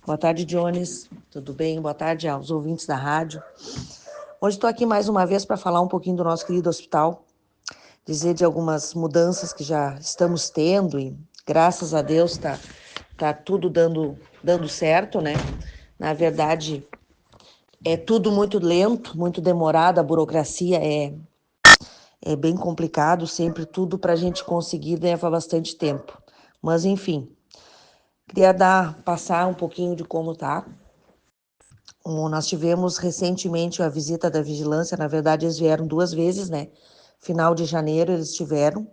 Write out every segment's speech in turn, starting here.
Boa tarde, Jones. Tudo bem? Boa tarde aos ouvintes da rádio. Hoje estou aqui mais uma vez para falar um pouquinho do nosso querido hospital, dizer de algumas mudanças que já estamos tendo e graças a Deus tá tudo dando certo, né? Na verdade, é tudo muito lento, muito demorado, a burocracia é bem complicado, sempre tudo para a gente conseguir leva bastante tempo. Mas enfim, queria passar um pouquinho de como tá. Nós tivemos recentemente a visita da vigilância, na verdade eles vieram 2 vezes, né? Final de janeiro eles tiveram,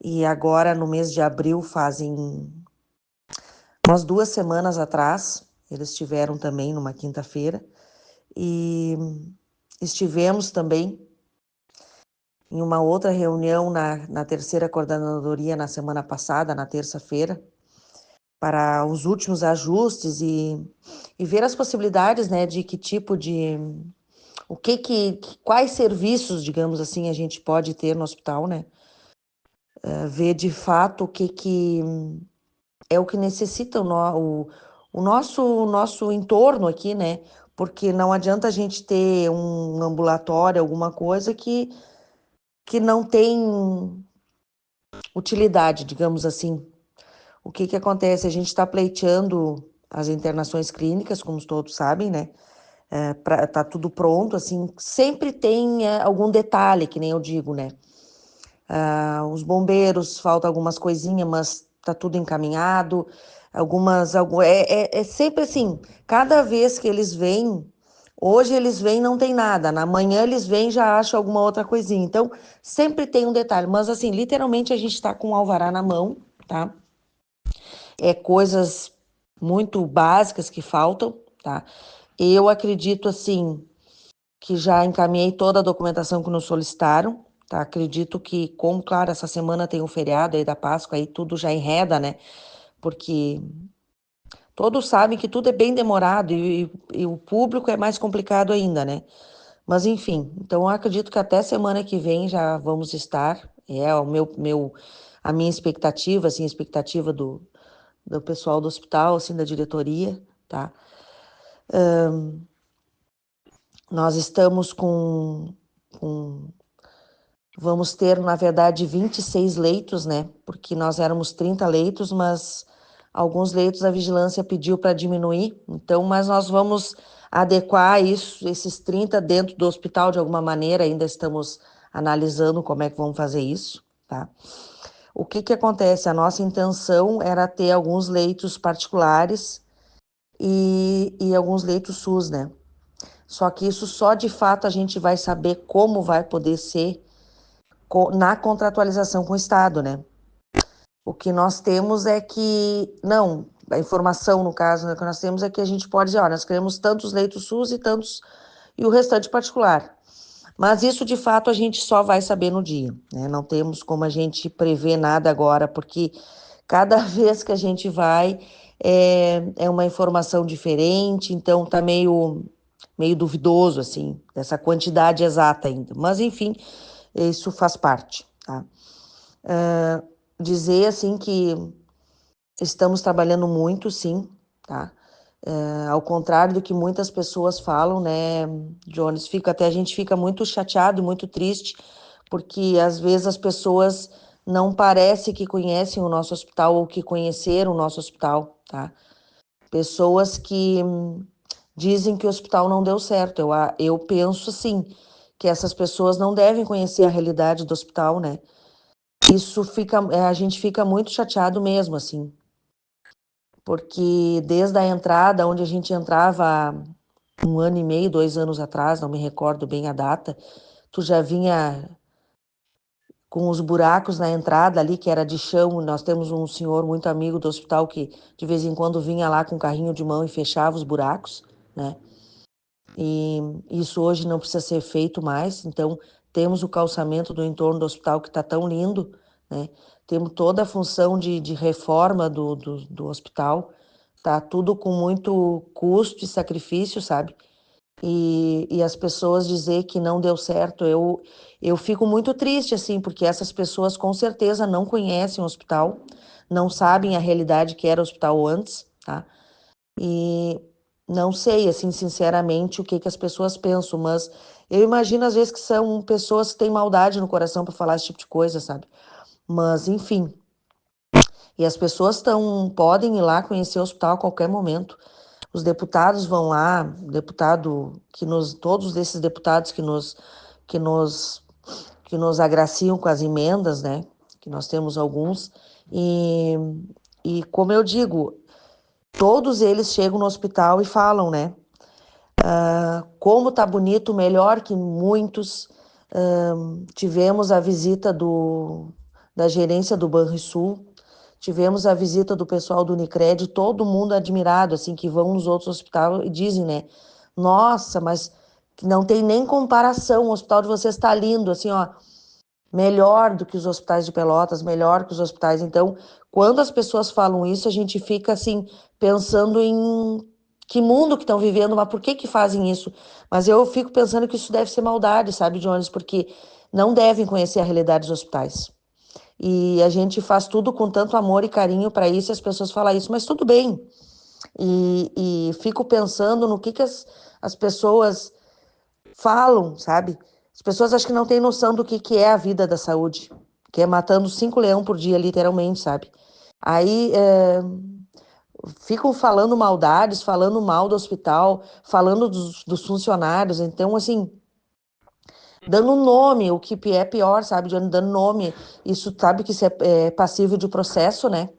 e agora no mês de abril, fazem umas 2 semanas atrás, eles tiveram também numa quinta-feira, e estivemos também em uma outra reunião na terceira coordenadoria na semana passada, na terça-feira, para os últimos ajustes e ver as possibilidades, né, de que tipo de quais serviços, digamos assim, a gente pode ter no hospital, né? Ver de fato o que é o que necessita o nosso entorno aqui, né? Porque não adianta a gente ter um ambulatório, alguma coisa que não tem utilidade, digamos assim. O que acontece? A gente está pleiteando as internações clínicas, como todos sabem, né? Tá tudo pronto, assim, sempre tem algum detalhe, que nem eu digo, né? Os bombeiros, falta algumas coisinhas, mas tá tudo encaminhado. É sempre assim, cada vez que eles vêm, hoje eles vêm não tem nada, na manhã eles vêm já acham alguma outra coisinha. Então, sempre tem um detalhe, mas assim, literalmente a gente está com o alvará na mão, tá? Coisas muito básicas que faltam, tá? Eu acredito assim que já encaminhei toda a documentação que nos solicitaram, tá? Acredito que, como, claro, essa semana tem o feriado aí da Páscoa, aí tudo já enreda, né? Porque todos sabem que tudo é bem demorado e o público é mais complicado ainda, né? Mas, enfim, então eu acredito que até semana que vem já vamos estar, a minha expectativa, assim, a expectativa do pessoal do hospital, assim, da diretoria, tá? Nós estamos com Vamos ter, na verdade, 26 leitos, né? Porque nós éramos 30 leitos, mas alguns leitos a vigilância pediu para diminuir. Então, mas nós vamos adequar esses 30 dentro do hospital de alguma maneira. Ainda estamos analisando como é que vamos fazer isso, tá? O que acontece? A nossa intenção era ter alguns leitos particulares e alguns leitos SUS, né? Só que isso só de fato a gente vai saber como vai poder ser na contratualização com o Estado, né? O que nós temos é que, não, a informação, no caso, né, que nós temos é que a gente pode dizer, ó, nós queremos tantos leitos SUS e tantos, e o restante particular. Mas isso, de fato, a gente só vai saber no dia, né? Não temos como a gente prever nada agora, porque cada vez que a gente vai, é uma informação diferente, então tá meio duvidoso, assim, dessa quantidade exata ainda. Mas, enfim, isso faz parte, tá? Dizer, assim, que estamos trabalhando muito, sim, tá? Ao contrário do que muitas pessoas falam, né, Jones, a gente fica muito chateado e muito triste, porque às vezes as pessoas não parece que conhecem o nosso hospital ou que conheceram o nosso hospital, tá? Pessoas que dizem que o hospital não deu certo. Eu penso, assim, que essas pessoas não devem conhecer a realidade do hospital, né? A gente fica muito chateado mesmo, assim, porque desde a entrada, onde a gente entrava 1 ano e meio, 2 anos atrás, não me recordo bem a data, tu já vinha com os buracos na entrada ali, que era de chão. Nós temos um senhor muito amigo do hospital que de vez em quando vinha lá com um carrinho de mão e fechava os buracos, né? E isso hoje não precisa ser feito mais, então temos o calçamento do entorno do hospital que está tão lindo, né? Temos toda a função de reforma do hospital, tá tudo com muito custo e sacrifício, sabe? E as pessoas dizer que não deu certo, eu fico muito triste, assim, porque essas pessoas com certeza não conhecem o hospital, não sabem a realidade que era o hospital antes, tá? E não sei, assim, sinceramente, o que que as pessoas pensam, mas eu imagino às vezes que são pessoas que têm maldade no coração para falar esse tipo de coisa, sabe? Mas, enfim, e as pessoas podem ir lá conhecer o hospital a qualquer momento. Os deputados vão lá, todos esses deputados que nos, que nos agraciam com as emendas, né? Que nós temos alguns. E, e como eu digo, todos eles chegam no hospital e falam, né? Como tá bonito, melhor que muitos. Tivemos a visita da gerência do Banrisul, tivemos a visita do pessoal do Unicred, todo mundo admirado, assim, que vão nos outros hospitais e dizem, né? Nossa, mas não tem nem comparação, o hospital de vocês está lindo, assim, ó, melhor do que os hospitais de Pelotas, melhor que os hospitais. Então, quando as pessoas falam isso, a gente fica assim pensando em que mundo que estão vivendo, mas por que que fazem isso? Mas eu fico pensando que isso deve ser maldade, sabe, Jones? Porque não devem conhecer a realidade dos hospitais. E a gente faz tudo com tanto amor e carinho para isso, e as pessoas falam isso, mas tudo bem. E fico pensando no que as pessoas falam, sabe? As pessoas acho que não têm noção do que é a vida da saúde, que é matando 5 leões por dia, literalmente, sabe? Aí ficam falando maldades, falando mal do hospital, falando dos funcionários. Então, assim, dando nome, o que é pior, sabe? Dando nome. Isso sabe que isso é passível de processo, né?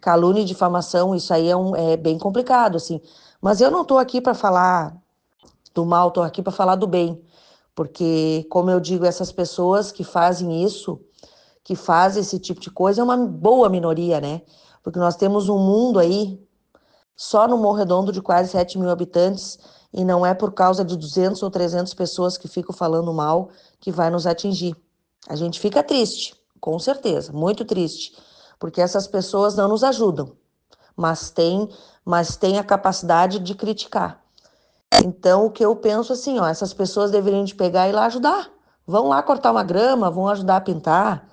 Calúnia e difamação, isso aí é bem complicado, assim. Mas eu não tô aqui para falar do mal, tô aqui para falar do bem. Porque, como eu digo, essas pessoas que fazem isso, que fazem esse tipo de coisa, é uma boa minoria, né? Porque nós temos um mundo aí, só no Morredondo, de quase 7 mil habitantes, e não é por causa de 200 ou 300 pessoas que ficam falando mal que vai nos atingir. A gente fica triste, com certeza, muito triste, porque essas pessoas não nos ajudam, mas tem a capacidade de criticar. Então, o que eu penso assim, ó, essas pessoas deveriam de pegar e ir lá ajudar. Vão lá cortar uma grama, vão ajudar a pintar.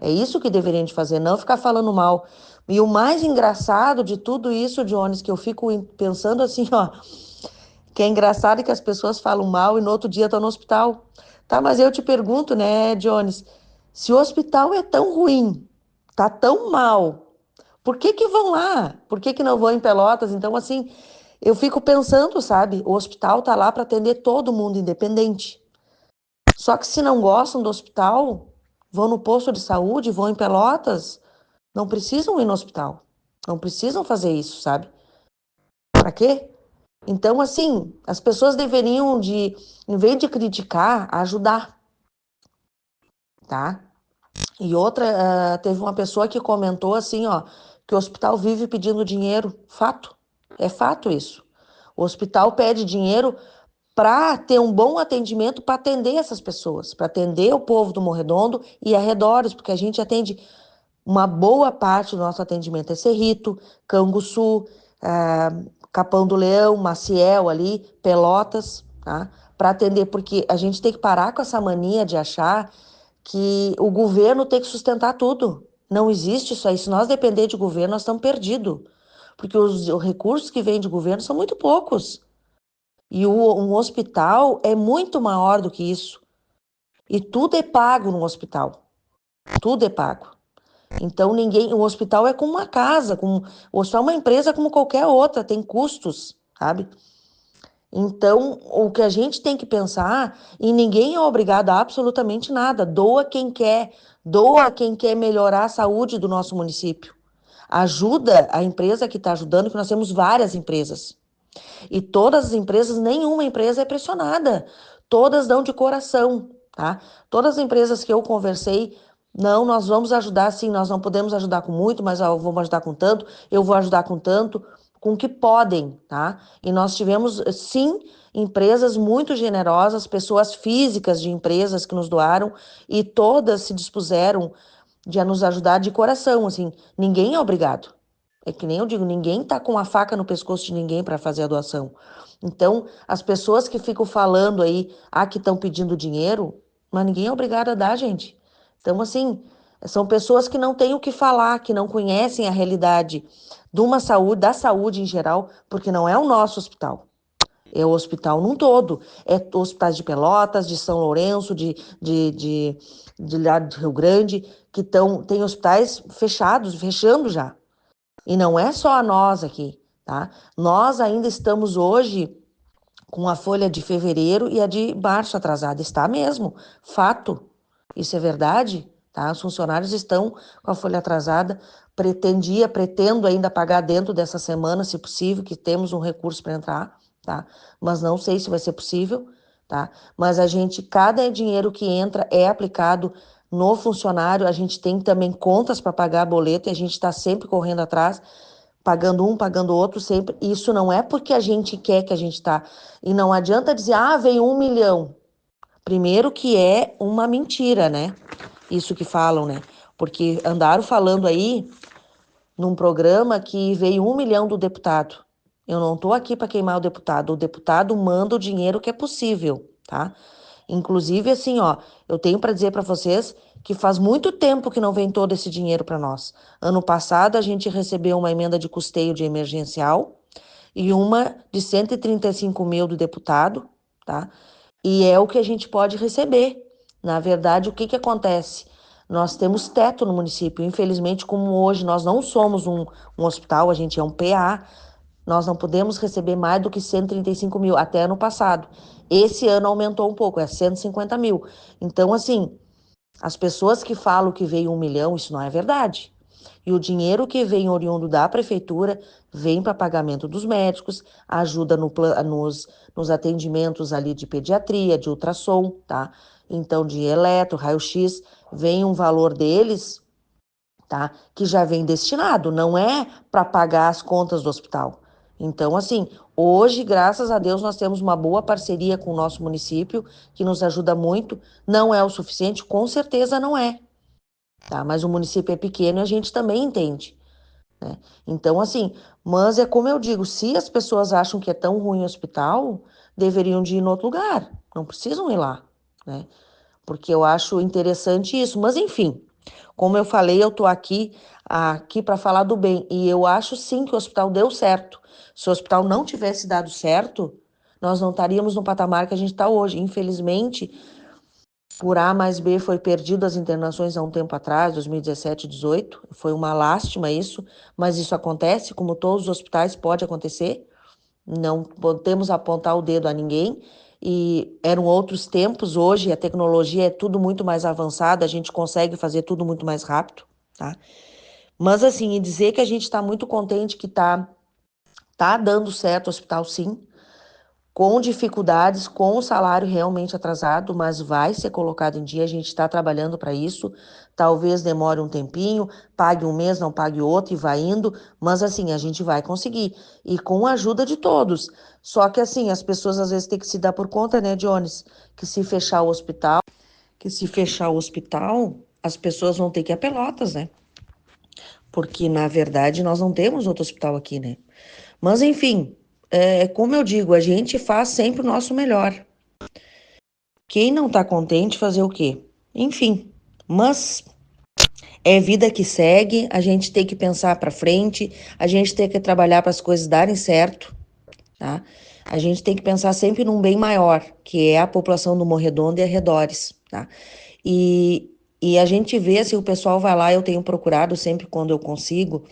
É isso que deveriam de fazer, não ficar falando mal. E o mais engraçado de tudo isso, Jones, que eu fico pensando assim, ó, que é engraçado que as pessoas falam mal e no outro dia estão no hospital. Tá, mas eu te pergunto, né, Jones, se o hospital é tão ruim, tá tão mal, por que que vão lá? Por que que não vão em Pelotas? Então, assim, eu fico pensando, sabe? O hospital tá lá para atender todo mundo, independente. Só que se não gostam do hospital, vão no posto de saúde, vão em Pelotas, não precisam ir no hospital. Não precisam fazer isso, sabe? Para quê? Então, assim, as pessoas deveriam em vez de criticar, ajudar, tá? E outra, teve uma pessoa que comentou assim, ó, que o hospital vive pedindo dinheiro. Fato. É fato isso. O hospital pede dinheiro para ter um bom atendimento para atender essas pessoas, para atender o povo do Morredondo e arredores, porque a gente atende uma boa parte do nosso atendimento é Cerrito, Canguçu, Capão do Leão, Maciel ali, Pelotas, tá? Para atender, porque a gente tem que parar com essa mania de achar que o governo tem que sustentar tudo. Não existe isso aí. Se nós depender de governo, nós estamos perdidos. Porque os recursos que vêm de governo são muito poucos. E um hospital é muito maior do que isso. E tudo é pago no hospital. Tudo é pago. Então o hospital é como uma casa, o hospital é uma empresa como qualquer outra, tem custos, sabe? Então, o que a gente tem que pensar, e ninguém é obrigado a absolutamente nada, doa quem quer melhorar a saúde do nosso município. Ajuda a empresa que está ajudando, que nós temos várias empresas. E todas as empresas, nenhuma empresa é pressionada. Todas dão de coração, tá? Todas as empresas que eu conversei, não, nós vamos ajudar sim, nós não podemos ajudar com muito, mas vamos ajudar com tanto, eu vou ajudar com tanto, com o que podem, tá? E nós tivemos, sim, empresas muito generosas, pessoas físicas de empresas que nos doaram e todas se dispuseram de nos ajudar de coração, assim, ninguém é obrigado. É que nem eu digo, ninguém tá com a faca no pescoço de ninguém para fazer a doação. Então, as pessoas que ficam falando aí, que estão pedindo dinheiro, mas ninguém é obrigado a dar, gente. Então, assim, São pessoas que não têm o que falar, que não conhecem a realidade de uma saúde, da saúde em geral, porque não é o nosso hospital. É o hospital num todo. É hospitais de Pelotas, de São Lourenço, de lá de Rio Grande, que tem hospitais fechados, fechando já. E não é só a nós aqui, tá? Nós ainda estamos hoje com a folha de fevereiro e a de março atrasada. Está mesmo, fato. Isso é verdade, tá? Os funcionários estão com a folha atrasada. Pretendo ainda pagar dentro dessa semana, se possível, que temos um recurso para entrar, tá? Mas não sei se vai ser possível, tá? Mas cada dinheiro que entra é aplicado no funcionário. A gente tem também contas para pagar boleto e a gente está sempre correndo atrás, pagando um, pagando outro sempre. Isso não é porque a gente quer que a gente tá. E não adianta dizer, veio 1 milhão. Primeiro que é uma mentira, né? Isso que falam, né? Porque andaram falando aí num programa que veio 1 milhão do deputado. Eu não tô aqui para queimar o deputado. O deputado manda o dinheiro que é possível, tá? Inclusive, assim, ó, eu tenho para dizer para vocês que faz muito tempo que não vem todo esse dinheiro para nós. Ano passado, a gente recebeu uma emenda de custeio de emergencial e uma de 135 mil do deputado, tá? E é o que a gente pode receber. Na verdade, o que acontece? Nós temos teto no município. Infelizmente, como hoje nós não somos um hospital, a gente é um PA, nós não podemos receber mais do que 135 mil, até ano passado. Esse ano aumentou um pouco, é 150 mil. Então, assim, as pessoas que falam que veio 1 milhão, isso não é verdade. E o dinheiro que vem oriundo da prefeitura vem para pagamento dos médicos, ajuda nos atendimentos ali de pediatria, de ultrassom, tá? Então, de eletro, raio-x, vem um valor deles, tá? Que já vem destinado, não é para pagar as contas do hospital. Então, assim, hoje, graças a Deus, nós temos uma boa parceria com o nosso município, que nos ajuda muito. Não é o suficiente, com certeza não é, tá? Mas o município é pequeno e a gente também entende, né? Então, assim, mas é como eu digo, se as pessoas acham que é tão ruim o hospital, deveriam de ir em outro lugar, não precisam ir lá, né? Porque eu acho interessante isso. Mas, enfim, como eu falei, eu tô aqui para falar do bem. E eu acho sim que o hospital deu certo. Se o hospital não tivesse dado certo, nós não estaríamos no patamar que a gente está hoje. Infelizmente, por A mais B foi perdido as internações há um tempo atrás, 2017, 18. Foi uma lástima isso, mas isso acontece, como todos os hospitais pode acontecer. Não podemos apontar o dedo a ninguém. E eram outros tempos. Hoje a tecnologia é tudo muito mais avançada, a gente consegue fazer tudo muito mais rápido, tá? Mas assim, e dizer que a gente está muito contente que tá dando certo o hospital, sim, com dificuldades, com o salário realmente atrasado, mas vai ser colocado em dia, a gente está trabalhando para isso. Talvez demore um tempinho, pague um mês, não pague outro e vai indo, mas assim, a gente vai conseguir. E com a ajuda de todos. Só que assim, as pessoas às vezes têm que se dar por conta, né, Jones, que se fechar o hospital, as pessoas vão ter que ir a Pelotas, né? Porque na verdade nós não temos outro hospital aqui, né? Mas enfim, como eu digo, a gente faz sempre o nosso melhor. Quem não tá contente fazer o quê? Enfim, mas é vida que segue, a gente tem que pensar para frente, a gente tem que trabalhar para as coisas darem certo, tá? A gente tem que pensar sempre num bem maior, que é a população do Morredondo e arredores, tá? E, e a gente vê se o pessoal vai lá, eu tenho procurado sempre quando eu consigo,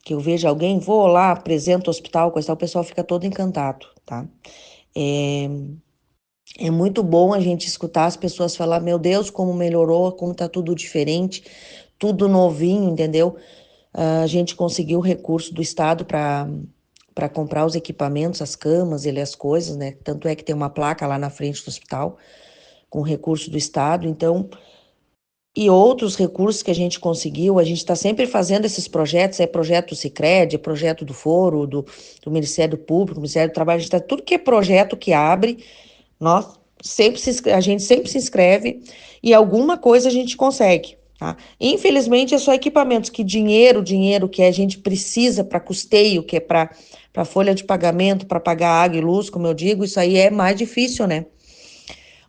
que eu vejo alguém, vou lá, apresento o hospital, coisa e tal, o pessoal fica todo encantado, tá? É, É muito bom a gente escutar as pessoas falar, meu Deus, como melhorou, como tá tudo diferente, tudo novinho, entendeu? A gente conseguiu recurso do Estado para comprar os equipamentos, as camas, as coisas, né? Tanto é que tem uma placa lá na frente do hospital com recurso do Estado, então, e outros recursos que a gente conseguiu, a gente está sempre fazendo esses projetos, é projeto do Sicredi, é projeto do Foro, do Ministério Público, do Ministério do Trabalho, a gente tá, tudo que é projeto que abre, nós a gente sempre se inscreve e alguma coisa a gente consegue, tá? Infelizmente é só equipamentos que dinheiro que a gente precisa para custeio, que é para folha de pagamento, para pagar água e luz, como eu digo, isso aí é mais difícil, né?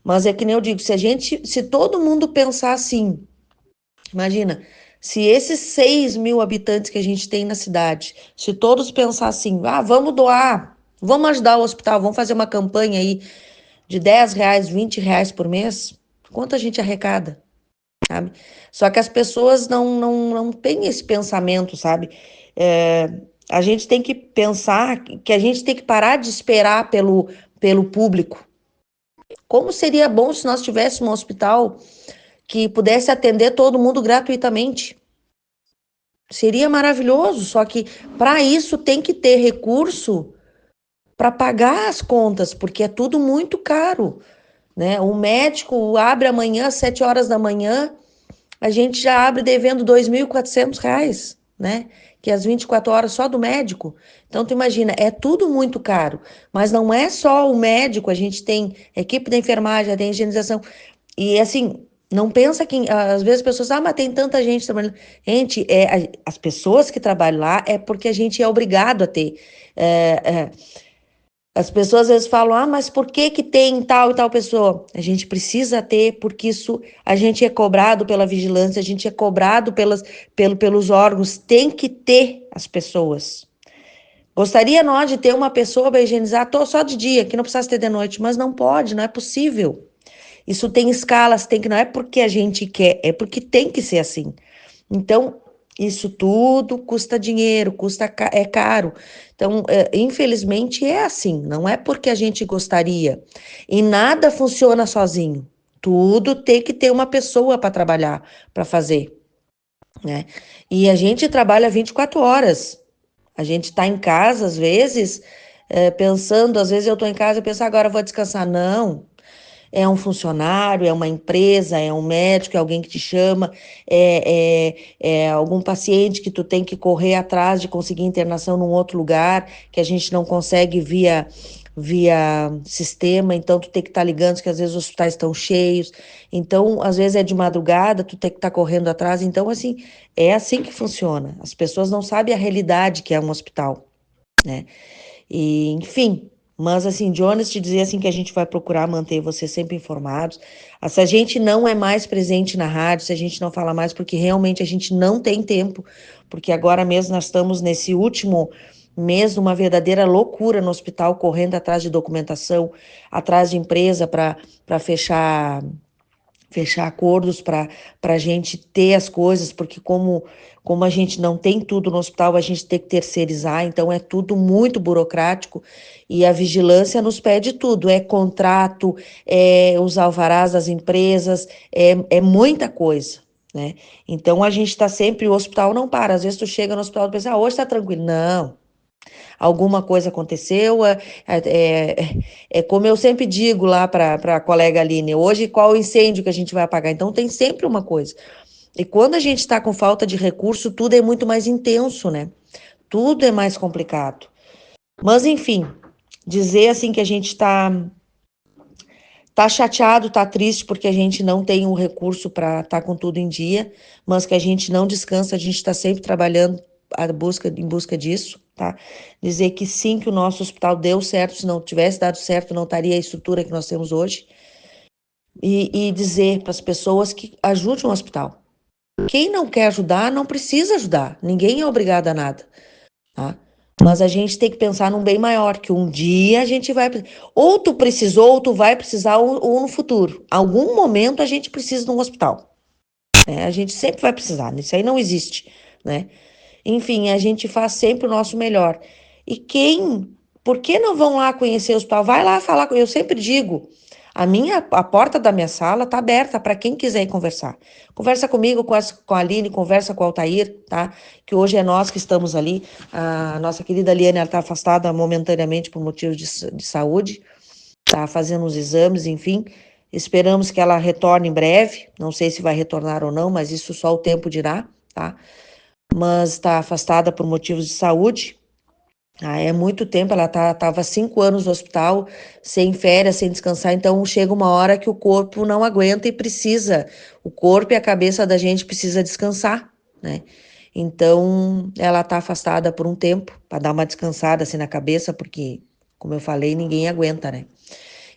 Mas é que nem eu digo, se todo mundo pensar assim, imagina, se esses 6 mil habitantes que a gente tem na cidade, se todos pensar assim, vamos doar, vamos ajudar o hospital, vamos fazer uma campanha aí de R$ 10, R$ 20 por mês, quanto a gente arrecada, sabe? Só que as pessoas não têm esse pensamento, sabe? A gente tem que pensar que a gente tem que parar de esperar pelo público. Como seria bom se nós tivéssemos um hospital que pudesse atender todo mundo gratuitamente? Seria maravilhoso, só que para isso tem que ter recurso para pagar as contas, porque é tudo muito caro, né? O médico abre amanhã às 7 horas da manhã, a gente já abre devendo R$ 2.400, né? Que é as 24 horas só do médico. Então, tu imagina, é tudo muito caro. Mas não é só o médico, a gente tem equipe da enfermagem, tem higienização. E assim, não pensa que às vezes as pessoas, mas tem tanta gente trabalhando. Gente, as pessoas que trabalham lá é porque a gente é obrigado a ter. É, é, as pessoas às vezes falam, mas por que que tem tal e tal pessoa? A gente precisa ter, porque isso a gente é cobrado pela vigilância, a gente é cobrado pelos órgãos, tem que ter as pessoas. Gostaria nós de ter uma pessoa para higienizar só de dia, que não precisasse ter de noite, mas não pode, não é possível. Isso tem escalas, tem que não é porque a gente quer, é porque tem que ser assim. Então, isso tudo custa dinheiro, é caro. Então, infelizmente é assim, não é porque a gente gostaria. E nada funciona sozinho. Tudo tem que ter uma pessoa para trabalhar, para fazer, né? E a gente trabalha 24 horas. A gente está em casa, às vezes, pensando, às vezes eu estou em casa e penso, agora eu vou descansar. Não, é um funcionário, é uma empresa, é um médico, é alguém que te chama, é algum paciente que tu tem que correr atrás de conseguir internação num outro lugar, que a gente não consegue via sistema, então tu tem que estar ligando, que às vezes os hospitais estão cheios, então às vezes é de madrugada, tu tem que estar correndo atrás, então assim, é assim que funciona. As pessoas não sabem a realidade que é um hospital, né? E, enfim, mas assim, Jonas te dizer assim que a gente vai procurar manter você sempre informados. Se a gente não é mais presente na rádio, se a gente não fala mais, porque realmente a gente não tem tempo, porque agora mesmo nós estamos nesse último mês numa verdadeira loucura no hospital, correndo atrás de documentação, atrás de empresa para fechar acordos para a gente ter as coisas, porque como a gente não tem tudo no hospital, a gente tem que terceirizar, então é tudo muito burocrático e a vigilância nos pede tudo, é contrato, é os alvarás das empresas, é muita coisa, né? Então a gente está sempre, o hospital não para, às vezes tu chega no hospital e pensa, hoje tá tranquilo, não, alguma coisa aconteceu. É como eu sempre digo lá para a colega Aline, hoje qual o incêndio que a gente vai apagar? Então tem sempre uma coisa. E quando a gente está com falta de recurso, tudo é muito mais intenso, né? Tudo é mais complicado. Mas enfim, dizer assim que a gente tá chateado, tá triste porque a gente não tem um recurso para estar com tudo em dia, mas que a gente não descansa, a gente está sempre trabalhando em busca disso, tá? Dizer que sim, que o nosso hospital deu certo, se não tivesse dado certo, não estaria a estrutura que nós temos hoje. E dizer para as pessoas que ajudem o hospital. Quem não quer ajudar, não precisa ajudar. Ninguém é obrigado a nada, tá? Mas a gente tem que pensar num bem maior, que um dia a gente vai. Ou tu precisou, ou tu vai precisar, ou no futuro. Algum momento a gente precisa de um hospital, né? A gente sempre vai precisar, isso aí não existe, né? Enfim, a gente faz sempre o nosso melhor. E por que não vão lá conhecer o hospital? Vai lá falar com, eu sempre digo, a porta da minha sala tá aberta para quem quiser ir conversar. Conversa comigo, com a Aline, conversa com o Altair, tá? Que hoje é nós que estamos ali. A nossa querida Aliane, ela tá afastada momentaneamente por motivos de saúde, tá fazendo uns exames, enfim. Esperamos que ela retorne em breve. Não sei se vai retornar ou não, mas isso só o tempo dirá, tá? Mas está afastada por motivos de saúde. É muito tempo, ela estava 5 anos no hospital, sem férias, sem descansar, então chega uma hora que o corpo não aguenta e precisa, o corpo e a cabeça da gente precisa descansar, né? Então, ela está afastada por um tempo, para dar uma descansada assim na cabeça, porque, como eu falei, ninguém aguenta, né?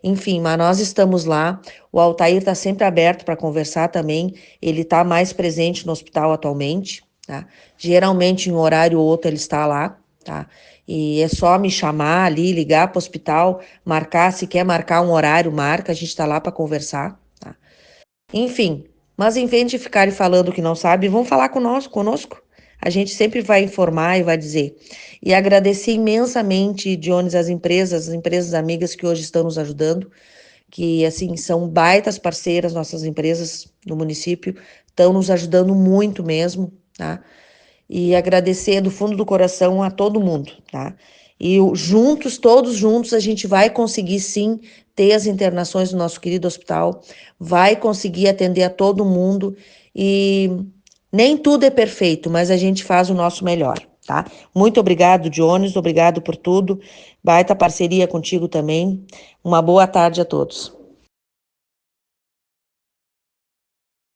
Enfim, mas nós estamos lá. O Altair está sempre aberto para conversar também. Ele está mais presente no hospital atualmente, tá? Geralmente, em um horário ou outro, ele está lá, tá? E é só me chamar ali, ligar para o hospital, marcar. Se quer marcar um horário, marca. A gente está lá para conversar, tá? Enfim, mas em vez de ficarem falando que não sabe, vão falar conosco. A gente sempre vai informar e vai dizer. E agradecer imensamente, Jones, as empresas amigas que hoje estão nos ajudando, que assim são baitas parceiras, nossas empresas no município, estão nos ajudando muito mesmo, tá? E agradecer do fundo do coração a todo mundo, tá? E juntos, todos juntos, a gente vai conseguir sim ter as internações do nosso querido hospital, vai conseguir atender a todo mundo e nem tudo é perfeito, mas a gente faz o nosso melhor, tá? Muito obrigado, Jones, obrigado por tudo. Baita parceria contigo também. Uma boa tarde a todos.